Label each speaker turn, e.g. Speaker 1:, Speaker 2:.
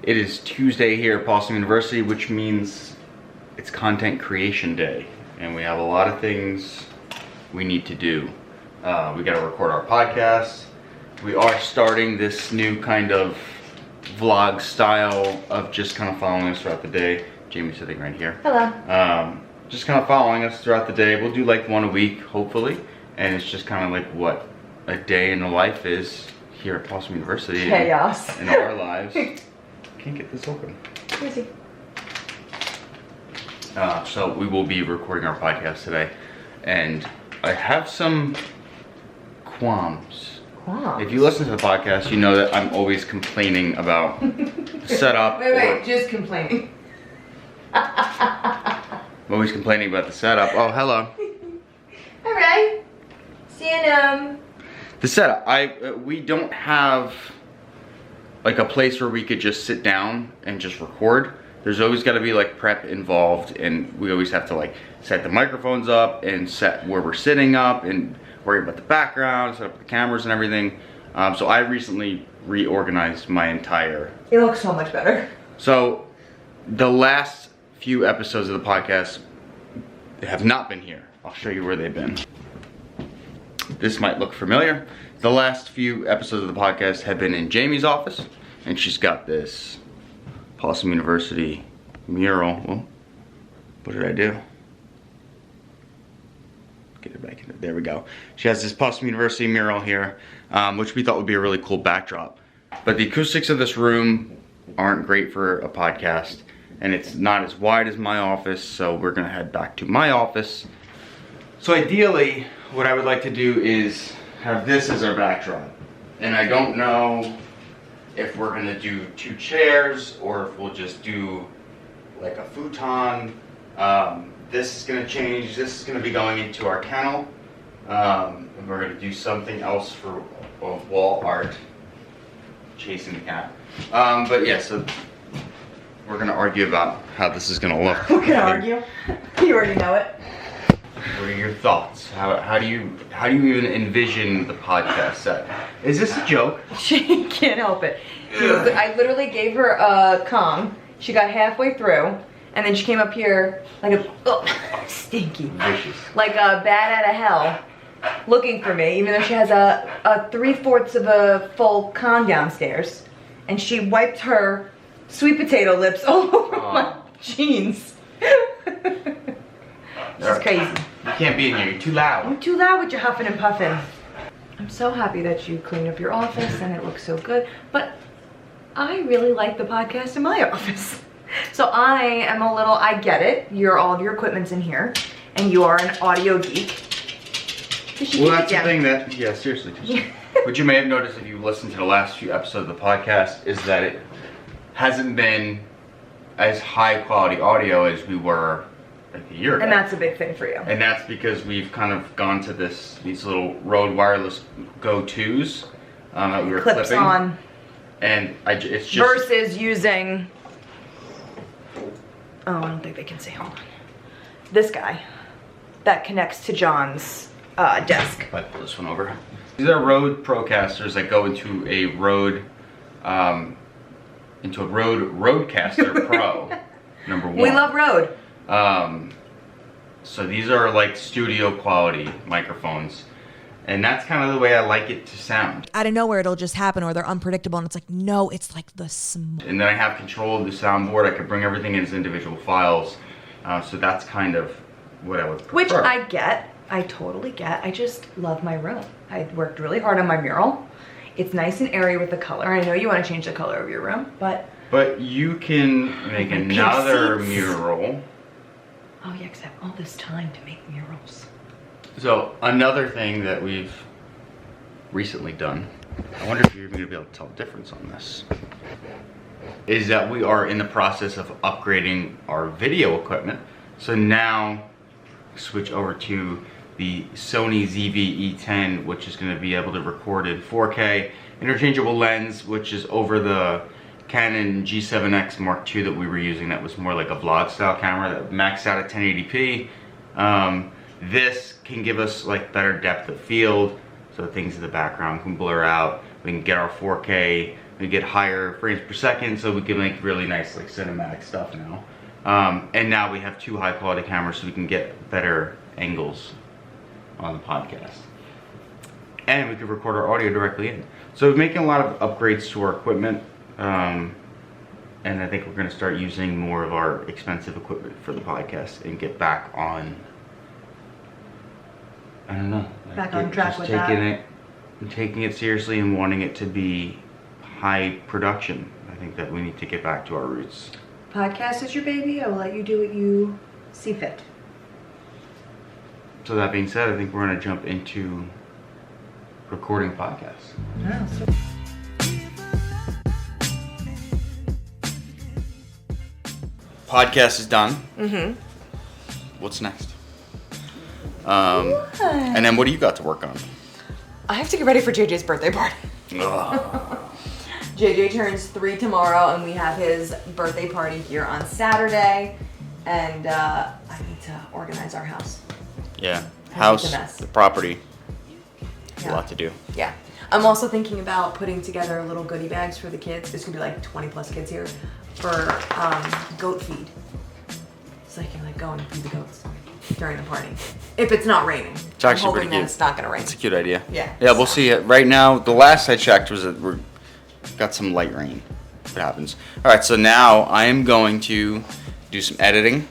Speaker 1: It is Tuesday here at Pawsome University, which means it's content creation day. And we have a lot of things we need to do. We gotta record our podcast. We are starting this new kind of vlog style of just kind of following us throughout the day. Jamie's sitting right here.
Speaker 2: Hello.
Speaker 1: Just kind of following us throughout the day. We'll do like one a week, hopefully. And it's just kind of like what a day in the life is here at Pawsome University.
Speaker 2: Chaos.
Speaker 1: In our lives. Can't get this open.
Speaker 2: Easy.
Speaker 1: So we will be recording our podcast today, and I have some qualms. If you listen to the podcast, you know that I'm always complaining about the setup.
Speaker 2: Wait, just complaining.
Speaker 1: I'm always complaining about the setup. Oh, hello.
Speaker 2: All right. Seeing
Speaker 1: The setup. We don't have like a place where we could just sit down and just record. There's always got to be like prep involved, and we always have to like set the microphones up and set where we're sitting up and worry about the background, set up the cameras and everything. So I recently reorganized my entire...
Speaker 2: It looks so much better.
Speaker 1: So the last few episodes of the podcast have not been here. I'll show you where they've been. This might look familiar. The last few episodes of the podcast have been in Jamie's office, and she's got this Pawsome University mural. Oh, what did I do? Get it back in there. There we go. She has this Pawsome University mural here, which we thought would be a really cool backdrop. But the acoustics of this room aren't great for a podcast, and it's not as wide as my office, so we're gonna head back to my office. So ideally, what I would like to do is have this as our backdrop. And I don't know if we're gonna do 2 chairs or if we'll just do like a futon. This is gonna change. This is gonna be going into our kennel. And we're gonna do something else for wall art. Chasing the cat. But yeah, so we're gonna argue about how this is gonna look.
Speaker 2: We're gonna argue. You already know it.
Speaker 1: What are your thoughts? How do you even envision the podcast set? Is this a joke?
Speaker 2: She can't help it. I literally gave her a Kong. She got halfway through, and then she came up here like a stinky,
Speaker 1: Vicious.
Speaker 2: like a bat out of hell, looking for me. Even though she has a 3/4 of a full Kong downstairs, and she wiped her sweet potato lips all over my jeans. She's crazy.
Speaker 1: You can't be in here, you're too loud.
Speaker 2: I'm too loud with your huffing and puffing. I'm so happy that you cleaned up your office and it looks so good, but I really like the podcast in my office. So I am a little, I get it, all of your equipment's in here, and you are an audio geek.
Speaker 1: Well, that's the thing that, yeah, seriously. What you may have noticed if you listened to the last few episodes of the podcast is that it hasn't been as high quality audio as we were like a year ago.
Speaker 2: And that's a big thing for you.
Speaker 1: And that's because we've kind of gone to these little Rode wireless go-tos that we were
Speaker 2: clips
Speaker 1: clipping.
Speaker 2: On.
Speaker 1: And it's just...
Speaker 2: Versus using... Oh, I don't think they can see. Hold on. This guy that connects to John's desk.
Speaker 1: If I pull this one over. These are Rode Procasters that go into a Rode Rodecaster Pro, number 1.
Speaker 2: We love Rode.
Speaker 1: So these are like studio quality microphones, and that's kind of the way I like it to sound.
Speaker 3: Out of nowhere it'll just happen, or they're unpredictable, and it's like, no, it's like the
Speaker 1: And then I have control of the soundboard. I could bring everything in as individual files, so that's kind of what I would prefer.
Speaker 2: Which I get. I totally get. I just love my room. I worked really hard on my mural. It's nice and airy with the color. I know you want to change the color of your room, but
Speaker 1: you can make another mural.
Speaker 2: Oh yeah, because I have all this time to make murals.
Speaker 1: So another thing that we've recently done, I wonder if you're even going to be able to tell the difference on this, is that we are in the process of upgrading our video equipment. So now switch over to the Sony ZV-E10, which is going to be able to record in 4K, interchangeable lens, which is over the Canon G7X Mark II that we were using. That was more like a vlog style camera that maxed out at 1080p. This can give us like better depth of field, so things in the background can blur out. We can get our 4K We get higher frames per second, so we can make really nice like cinematic stuff now. And now we have 2 high quality cameras, so we can get better angles on the podcast. And we can record our audio directly in. So we're making a lot of upgrades to our equipment. And I think we're going to start using more of our expensive equipment for the podcast and get back on, I don't know. Like
Speaker 2: Back on track with that.
Speaker 1: Taking it seriously and wanting it to be high production. I think that we need to get back to our roots.
Speaker 2: Podcast is your baby. I will let you do what you see fit.
Speaker 1: So that being said, I think we're going to jump into recording podcasts.
Speaker 2: Yeah, so
Speaker 1: Podcast is done. What's next? And then what do you got to work on?
Speaker 3: I have to get ready for JJ's birthday party. JJ turns 3 tomorrow, and we have his birthday party here on Saturday. And I need to organize our house.
Speaker 1: Yeah,
Speaker 3: a
Speaker 1: house,
Speaker 3: mess.
Speaker 1: the property, a
Speaker 3: Yeah.
Speaker 1: lot to do.
Speaker 3: Yeah. I'm also thinking about putting together little goodie bags for the kids. There's gonna be like 20 plus kids here for goat feed. So I can like go and feed the goats during the party. If it's not raining.
Speaker 1: It's actually
Speaker 3: I'm hoping
Speaker 1: pretty
Speaker 3: that
Speaker 1: cute.
Speaker 3: it's not gonna rain.
Speaker 1: It's a cute idea.
Speaker 3: Yeah.
Speaker 1: Yeah, we'll see. Right now, the last I checked was that we're got some light rain. If it happens. All right, so now I am going to do some editing.